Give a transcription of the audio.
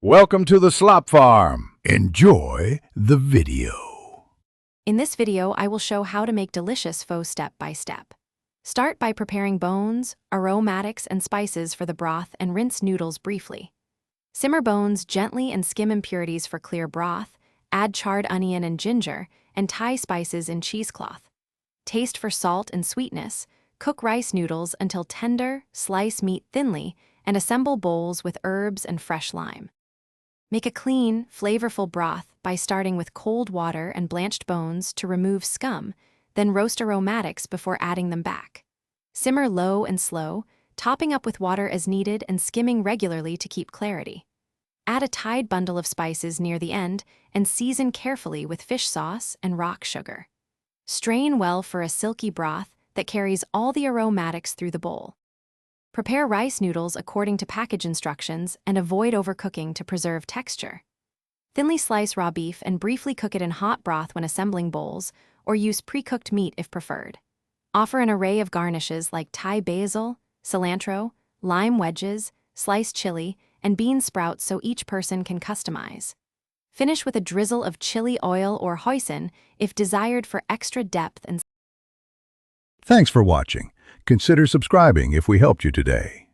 Welcome to the Slop Farm. Enjoy the video. In this video, I will show how to make delicious pho step by step. Start by preparing bones, aromatics, and spices for the broth and rinse noodles briefly. Simmer bones gently and skim impurities for clear broth, add charred onion and ginger, and tie spices in cheesecloth. Taste for salt and sweetness, cook rice noodles until tender, slice meat thinly, and assemble bowls with herbs and fresh lime. Make a clean, flavorful broth by starting with cold water and blanched bones to remove scum, then roast aromatics before adding them back. Simmer low and slow, topping up with water as needed and skimming regularly to keep clarity. Add a tied bundle of spices near the end and season carefully with fish sauce and rock sugar. Strain well for a silky broth that carries all the aromatics through the bowl. Prepare rice noodles according to package instructions and avoid overcooking to preserve texture. Thinly slice raw beef and briefly cook it in hot broth when assembling bowls, or use pre-cooked meat if preferred. Offer an array of garnishes like Thai basil, cilantro, lime wedges, sliced chili, and bean sprouts so each person can customize. Finish with a drizzle of chili oil or hoisin if desired for extra depth and Thanks for watching. Consider subscribing if we helped you today.